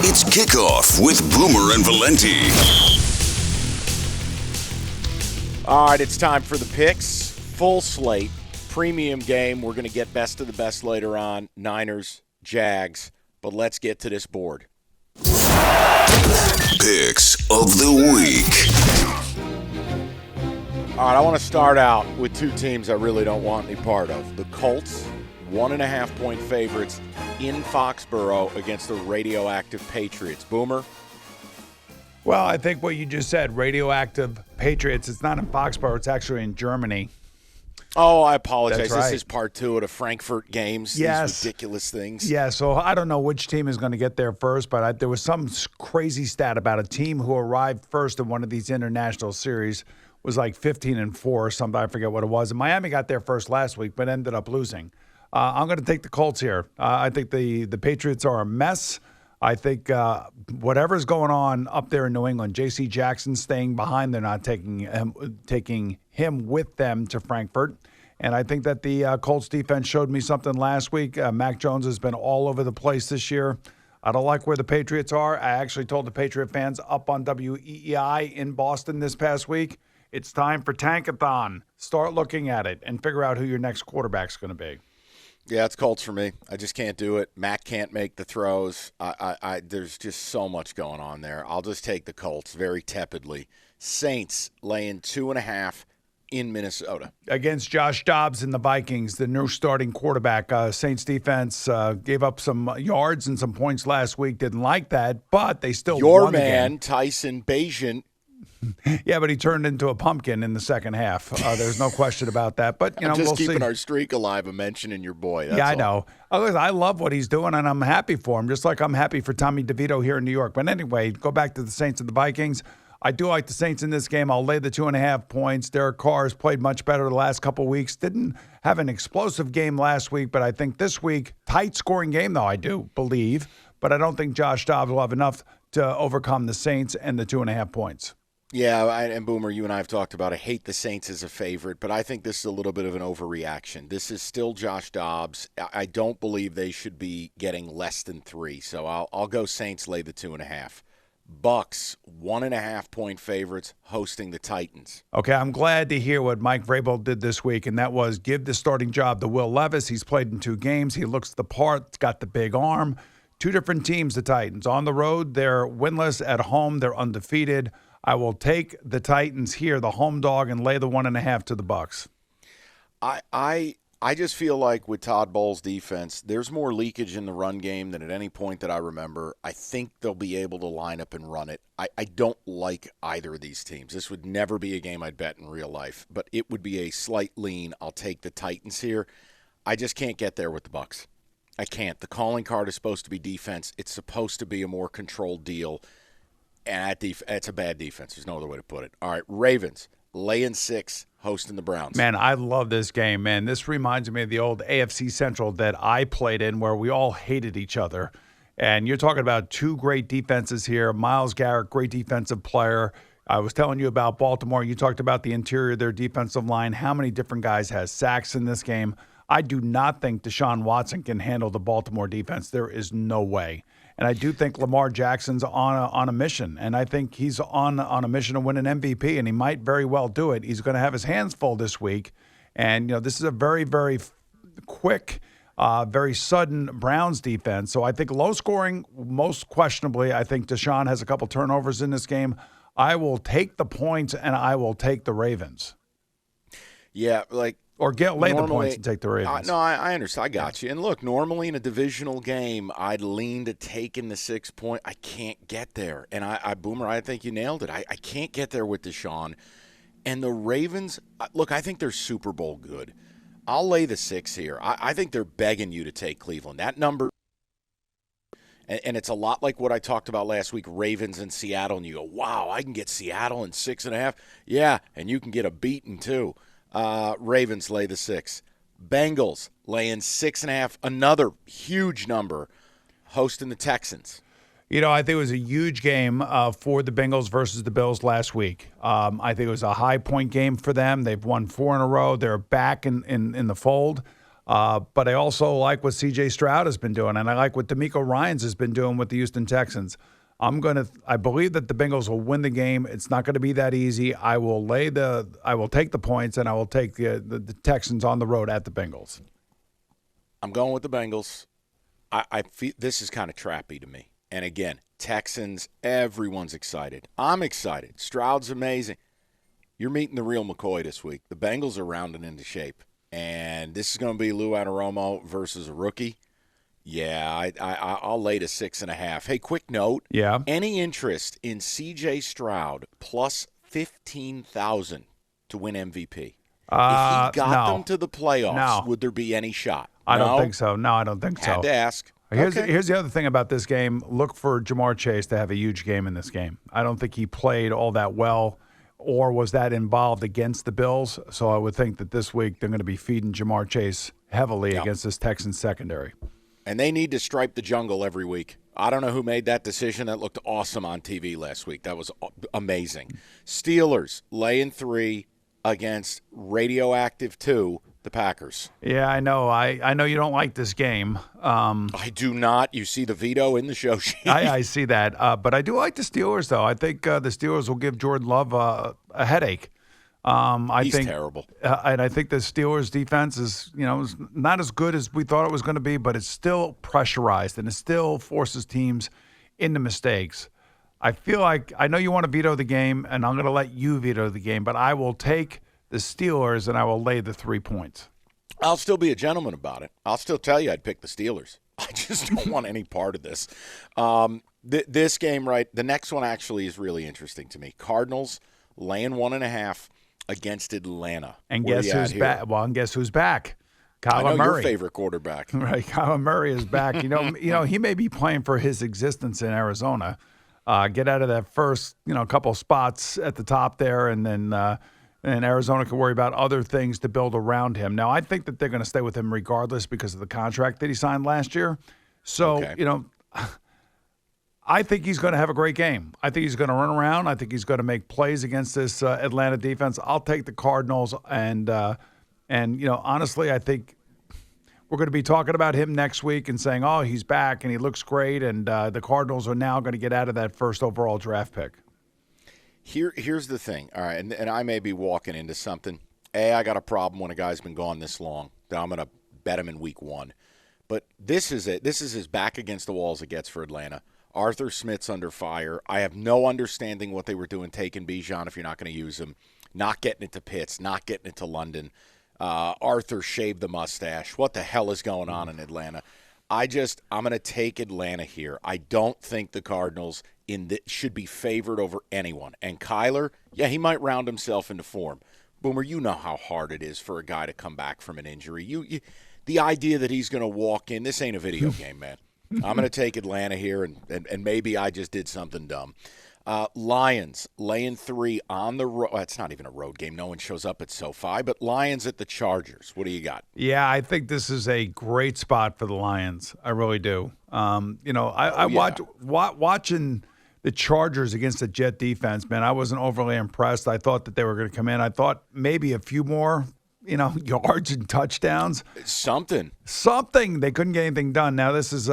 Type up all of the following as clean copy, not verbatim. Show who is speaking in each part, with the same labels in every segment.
Speaker 1: It's Kickoff with Boomer and Valenti.
Speaker 2: All right, it's time for the picks. Full slate, premium game. We're going to get best of the best later on. Niners, Jags. But let's get to this board.
Speaker 1: Picks of the week.
Speaker 2: All right, I want to start out with two teams I really don't want any part of. The Colts, 1.5-point favorites in Foxborough against the radioactive Patriots. Boomer?
Speaker 3: Well, I think what you just said, radioactive Patriots, it's not in Foxborough, it's actually in Germany.
Speaker 2: Oh, I apologize.
Speaker 3: That's right.
Speaker 2: This is part two of the Frankfurt games.
Speaker 3: Yes.
Speaker 2: These ridiculous things.
Speaker 3: Yeah, so I don't know which team is going to get there first, but there was some crazy stat about a team who arrived first in one of these international series was like 15-4 or something. I forget what it was. And Miami got there first last week, but ended up losing. I'm going to take the Colts here. I think the Patriots are a mess. I think whatever's going on up there in New England, J.C. Jackson staying behind. They're not taking him with them to Frankfurt. And I think that the Colts defense showed me something last week. Mac Jones has been all over the place this year. I don't like where the Patriots are. I actually told the Patriot fans up on WEEI in Boston this past week, it's time for Tankathon. Start looking at it and figure out who your next quarterback's going to be.
Speaker 2: Yeah, it's Colts for me. I just can't do it. Mac can't make the throws. There's just so much going on there. I'll just take the Colts very tepidly. Saints laying 2.5 in Minnesota.
Speaker 3: Against Josh Dobbs and the Vikings, the new starting quarterback. Saints defense gave up some yards and some points last week. Didn't like that, but they still won the game.
Speaker 2: Tyson Bagent.
Speaker 3: Yeah, but he turned into a pumpkin in the second half. There's no question about that. But
Speaker 2: I'm just keeping
Speaker 3: see.
Speaker 2: our streak alive of mentioning your boy. That's
Speaker 3: yeah, I
Speaker 2: all.
Speaker 3: know. I love what he's doing, and I'm happy for him, just like I'm happy for Tommy DeVito here in New York. But anyway, go back to the Saints and the Vikings. I do like the Saints in this game. I'll lay the 2.5 points. Derek Carr has played much better the last couple of weeks. Didn't have an explosive game last week, but I think this week, tight scoring game, though, I do believe. But I don't think Josh Dobbs will have enough to overcome the Saints and the 2.5 points.
Speaker 2: Yeah, and Boomer, you and I have talked about I hate the Saints as a favorite, but I think this is a little bit of an overreaction. This is still Josh Dobbs. I don't believe they should be getting less than 3, so I'll go Saints lay the 2.5. Bucks, 1.5-point favorites hosting the Titans.
Speaker 3: Okay, I'm glad to hear what Mike Vrabel did this week, and that was give the starting job to Will Levis. He's played in 2 games. He looks the part, got the big arm. 2 different teams, the Titans. On the road, they're winless. At home, they're undefeated. I will take the Titans here, the home dog, and lay the 1.5 to the Bucks.
Speaker 2: I just feel like with Todd Bowles' defense, there's more leakage in the run game than at any point that I remember. I think they'll be able to line up and run it. I don't like either of these teams. This would never be a game I'd bet in real life, but it would be a slight lean. I'll take the Titans here. I just can't get there with the Bucks. I can't. The calling card is supposed to be defense. It's supposed to be a more controlled deal. And it's a bad defense. There's no other way to put it. All right, Ravens, laying 6, hosting the Browns.
Speaker 3: Man, I love this game, man. This reminds me of the old AFC Central that I played in where we all hated each other. And you're talking about 2 great defenses here. Myles Garrett, great defensive player. I was telling you about Baltimore. You talked about the interior of their defensive line. How many different guys has sacks in this game? I do not think Deshaun Watson can handle the Baltimore defense. There is no way. And I do think Lamar Jackson's on a mission, and I think he's on a mission to win an MVP, and he might very well do it. He's going to have his hands full this week, and this is a very, very quick, very sudden Browns defense. So I think low scoring, most questionably. I think Deshaun has a couple turnovers in this game. I will take the points, and I will take the Ravens.
Speaker 2: Yeah,
Speaker 3: Or lay the points and take the Ravens.
Speaker 2: No, I understand. I got you. And look, normally in a divisional game, I'd lean to taking the 6 point. I can't get there. And Boomer, I think you nailed it. I can't get there with Deshaun. And the Ravens, look, I think they're Super Bowl good. I'll lay the 6 here. I think they're begging you to take Cleveland. That number, and it's a lot like what I talked about last week, Ravens and Seattle. And you go, wow, I can get Seattle in 6.5. Yeah, and you can get a beating too. Ravens lay the 6. Bengals laying 6.5, another huge number, hosting the Texans.
Speaker 3: I think it was a huge game for the Bengals versus the Bills last week. I think it was a high-point game for them. They've won 4 in a row. They're back in the fold. But I also like what C.J. Stroud has been doing, and I like what D'Amico Ryans has been doing with the Houston Texans. I believe that the Bengals will win the game. It's not going to be that easy. I will take the points, and I will take the Texans on the road at the Bengals.
Speaker 2: I'm going with the Bengals. I feel this is kind of trappy to me. And again, Texans, everyone's excited. I'm excited. Stroud's amazing. You're meeting the real McCoy this week. The Bengals are rounding into shape. And this is going to be Lou Anarumo versus a rookie. Yeah, I'll lay to 6.5. Hey, quick note.
Speaker 3: Yeah.
Speaker 2: Any interest in C.J. Stroud plus 15,000 to win MVP? If he got them to the playoffs, would there be any shot?
Speaker 3: I don't think so. No, I don't think so.
Speaker 2: Had to ask.
Speaker 3: Here's the other thing about this game. Look for Jamar Chase to have a huge game in this game. I don't think he played all that well or was that involved against the Bills. So I would think that this week they're going to be feeding Jamar Chase heavily against this Texans secondary.
Speaker 2: And they need to stripe the jungle every week. I don't know who made that decision. That looked awesome on TV last week. That was amazing. Steelers laying 3 against radioactive 2, the Packers.
Speaker 3: Yeah, I know. I know you don't like this game.
Speaker 2: I do not. You see the veto in the show sheet.
Speaker 3: I see that. But I do like the Steelers, though. I think the Steelers will give Jordan Love a headache.
Speaker 2: He's terrible.
Speaker 3: And I think the Steelers' defense is not as good as we thought it was going to be, but it's still pressurized, and it still forces teams into mistakes. I feel like I know you want to veto the game, and I'm going to let you veto the game, but I will take the Steelers, and I will lay the 3 points.
Speaker 2: I'll still be a gentleman about it. I'll still tell you I'd pick the Steelers. I just don't want any part of this. This game, right, the next one actually is really interesting to me. Cardinals laying 1.5 against Atlanta.
Speaker 3: And guess who's back? Well, and guess who's back? Kyler Murray.
Speaker 2: Your favorite quarterback.
Speaker 3: Right, Kyler Murray is back. He may be playing for his existence in Arizona. Get out of that first, couple spots at the top there, and then Arizona can worry about other things to build around him. Now, I think that they're going to stay with him regardless because of the contract that he signed last year. So, I think he's going to have a great game. I think he's going to run around. I think he's going to make plays against this Atlanta defense. I'll take the Cardinals, and honestly, I think we're going to be talking about him next week and saying, oh, he's back and he looks great, and the Cardinals are now going to get out of that first overall draft pick.
Speaker 2: Here's the thing, all right, and I may be walking into something. I got a problem when a guy's been gone this long that I'm going to bet him in week 1. But this is it. This is as back against the wall as it gets for Atlanta. Arthur Smith's under fire. I have no understanding what they were doing taking Bijan if you're not going to use him. Not getting it to Pitts, not getting it to London. Arthur shaved the mustache. What the hell is going on in Atlanta? I'm going to take Atlanta here. I don't think the Cardinals should be favored over anyone. And Kyler, he might round himself into form. Boomer, you know how hard it is for a guy to come back from an injury. The idea that he's going to walk in, this ain't a video game, man. I'm going to take Atlanta here, and maybe I just did something dumb. Lions laying 3 on the road. It's not even a road game. No one shows up at SoFi, but Lions at the Chargers. What do you got?
Speaker 3: Yeah, I think this is a great spot for the Lions. I really do. Watching the Chargers against the Jet defense, man, I wasn't overly impressed. I thought that they were going to come in. I thought maybe a few more yards and touchdowns.
Speaker 2: Something.
Speaker 3: They couldn't get anything done. Now, this is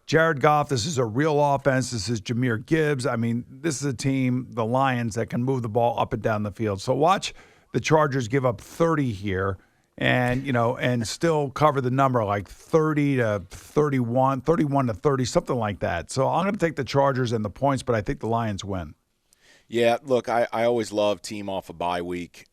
Speaker 3: Jared Goff. This is a real offense. This is Jahmyr Gibbs. I mean, this is a team, the Lions, that can move the ball up and down the field. So watch the Chargers give up 30 here and still cover the number like 30 to 31, 31 to 30, something like that. So I'm going to take the Chargers and the points, but I think the Lions win.
Speaker 2: Yeah, look, I always love team off a bye week.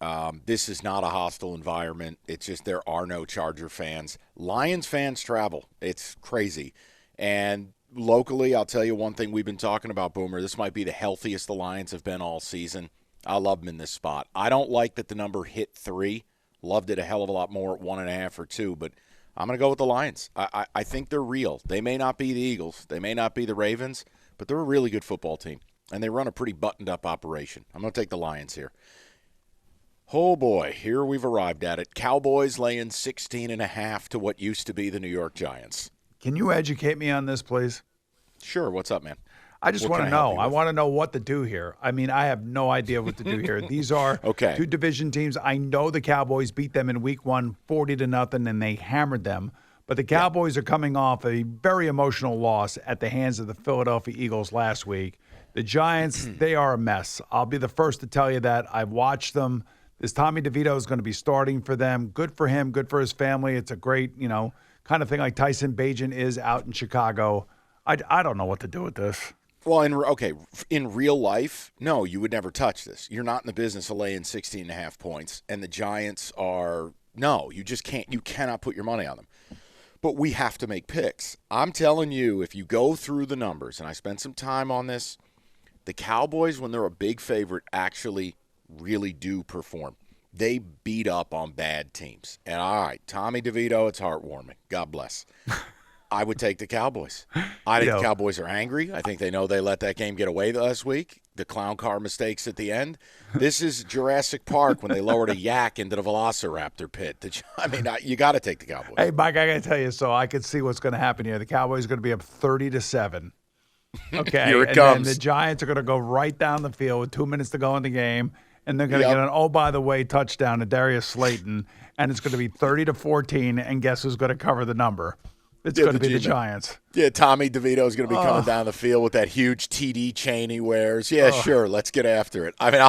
Speaker 2: This is not a hostile environment. It's just there are no Charger fans. Lions fans travel. It's crazy. And locally, I'll tell you one thing we've been talking about, Boomer. This might be the healthiest the Lions have been all season. I love them in this spot. I don't like that the number hit 3. Loved it a hell of a lot more at 1.5 or 2, but I'm going to go with the Lions. I think they're real. They may not be the Eagles. They may not be the Ravens, but they're a really good football team. And they run a pretty buttoned-up operation. I'm going to take the Lions here. Oh, boy, here we've arrived at it. Cowboys laying 16.5 to what used to be the New York Giants.
Speaker 3: Can you educate me on this, please?
Speaker 2: Sure. What's up, man?
Speaker 3: I just want to know. I want to know what to do here. I mean, I have no idea what to do here. These are two division teams. I know the Cowboys beat them in week 1, 40-0, and they hammered them. But the Cowboys are coming off a very emotional loss at the hands of the Philadelphia Eagles last week. The Giants, they are a mess. I'll be the first to tell you that. I've watched them. This Tommy DeVito is going to be starting for them. Good for him. Good for his family. It's a great, kind of thing like Tyson Bagent is out in Chicago. I don't know what to do with this.
Speaker 2: Well, in real life, no, you would never touch this. You're not in the business of laying 16.5 points. And the Giants are, no, you just can't. You cannot put your money on them. But we have to make picks. I'm telling you, if you go through the numbers, and I spent some time on this, the Cowboys, when they're a big favorite, actually really do perform. They beat up on bad teams. And all right, Tommy DeVito, it's heartwarming. God bless. I would take the Cowboys. I think the Cowboys are angry. I think they know they let that game get away last week. The clown car mistakes at the end. This is Jurassic Park when they lowered a yak into the Velociraptor pit. You got to take the Cowboys.
Speaker 3: Hey, Mike, I got to tell you, so I could see what's going to happen here. The Cowboys are going to be up 30-7. Okay,
Speaker 2: here it
Speaker 3: and
Speaker 2: comes.
Speaker 3: Then the Giants are going to go right down the field with 2 minutes to go in the game, and they're going to get an, oh, by the way, touchdown to Darius Slayton, and it's going to be 30-14, and guess who's going to cover the number? It's going to be the Giants.
Speaker 2: Yeah, Tommy DeVito is going to be coming down the field with that huge TD chain he wears. Yeah, sure, let's get after it. I mean,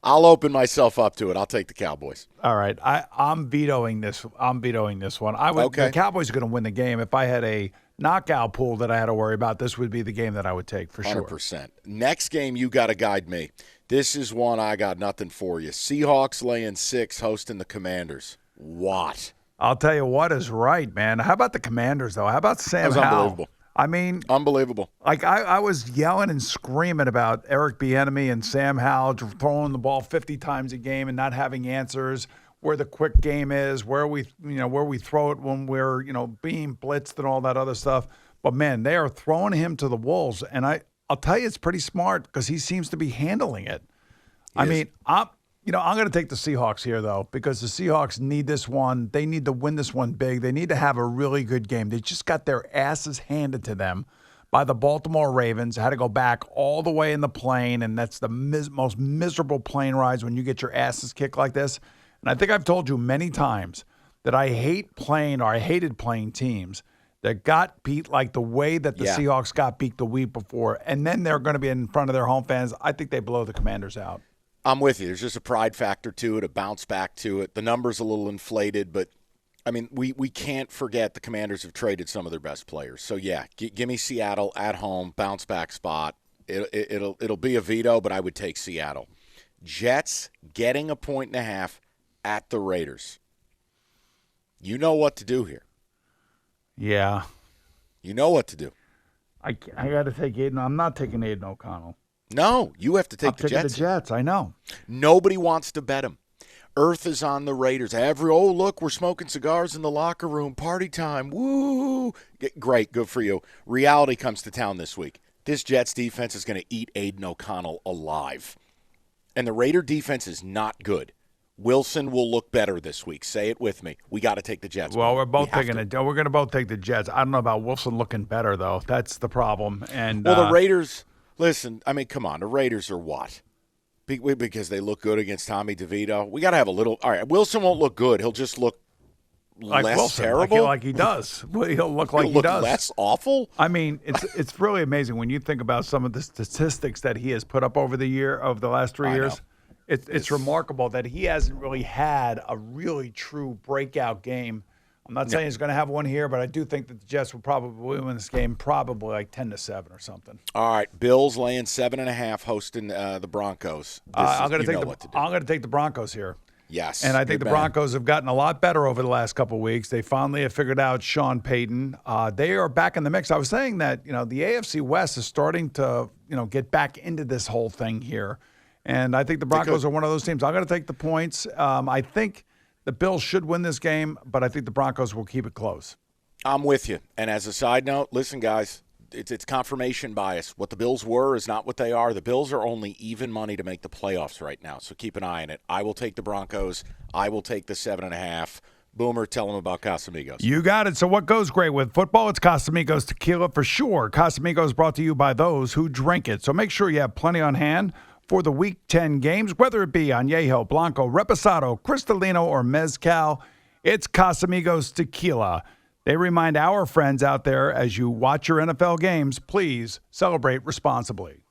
Speaker 2: I'll open myself up to it. I'll take the Cowboys.
Speaker 3: All right, I'm vetoing this. I'm vetoing this one. The Cowboys are going to win the game. If I had a knockout pool that I had to worry about, this would be the game that I would take for sure.
Speaker 2: 100%. Next game, you got to guide me. This is one I got nothing for you. Seahawks laying 6, hosting the Commanders. What?
Speaker 3: I'll tell you what is right, man. How about the Commanders, though? How about Sam Howell?
Speaker 2: Unbelievable.
Speaker 3: I mean,
Speaker 2: unbelievable.
Speaker 3: Like I was yelling and screaming about Eric Bieniemy and Sam Howell throwing the ball 50 times a game and not having answers. Where the quick game is, where we throw it when we're being blitzed and all that other stuff. But man, they are throwing him to the wolves, and I'll tell you, it's pretty smart because he seems to be handling it. I'm going to take the Seahawks here, though, because the Seahawks need this one. They need to win this one big. They need to have a really good game. They just got their asses handed to them by the Baltimore Ravens. Had to go back all the way in the plane, and that's the most miserable plane rides when you get your asses kicked like this. And I think I've told you many times that I hated playing teams that got beat like the way that the Seahawks got beat the week before, and then they're going to be in front of their home fans. I think they blow the Commanders out.
Speaker 2: I'm with you. There's just a pride factor to it, a bounce back to it. The number's a little inflated, but, I mean, we can't forget the Commanders have traded some of their best players. So, yeah, give me Seattle at home, bounce back spot. It'll be a veto, but I would take Seattle. Jets getting 1.5 at the Raiders. You know what to do here.
Speaker 3: Yeah.
Speaker 2: You know what to do.
Speaker 3: I got to take Aiden. I'm not taking Aiden O'Connell.
Speaker 2: No, you have to take the Jets.
Speaker 3: I'm taking the Jets, I know.
Speaker 2: Nobody wants to bet them. Earth is on the Raiders. Look, we're smoking cigars in the locker room. Party time. Woo. Great, good for you. Reality comes to town this week. This Jets defense is going to eat Aiden O'Connell alive. And the Raider defense is not good. Wilson will look better this week. Say it with me. We got to take the Jets.
Speaker 3: Well, we're both taking it. We're going to both take the Jets. I don't know about Wilson looking better, though. That's the problem. And
Speaker 2: the Raiders, listen, I mean, come on. The Raiders are what? Because they look good against Tommy DeVito. We got to have a little. All right, Wilson won't look good. He'll just look
Speaker 3: like
Speaker 2: less
Speaker 3: Wilson,
Speaker 2: terrible.
Speaker 3: Like he does. He'll look like
Speaker 2: he
Speaker 3: does.
Speaker 2: Less awful.
Speaker 3: I mean, it's really amazing when you think about some of the statistics that he has put up over the last 3 years. It's remarkable that he hasn't really had a really true breakout game. I'm not saying he's going to have one here, but I do think that the Jets will probably win this game, probably like 10-7 or something.
Speaker 2: All right, Bills laying 7.5, hosting the Broncos.
Speaker 3: I'm going to take the Broncos here.
Speaker 2: Yes,
Speaker 3: and I think the Broncos have gotten a lot better over the last couple of weeks. They finally have figured out Sean Payton. They are back in the mix. I was saying that the AFC West is starting to get back into this whole thing here. And I think the Broncos are one of those teams. I'm going to take the points. I think the Bills should win this game, but I think the Broncos will keep it close.
Speaker 2: I'm with you. And as a side note, listen, guys, it's confirmation bias. What the Bills were is not what they are. The Bills are only even money to make the playoffs right now, so keep an eye on it. I will take the Broncos. I will take the 7.5. Boomer, tell them about Casamigos.
Speaker 3: You got it. So what goes great with football? It's Casamigos tequila for sure. Casamigos brought to you by those who drink it. So make sure you have plenty on hand for the Week 10 games, whether it be Añejo, Blanco, Reposado, Cristalino, or Mezcal. It's Casamigos tequila. They remind our friends out there, as you watch your NFL games, please celebrate responsibly.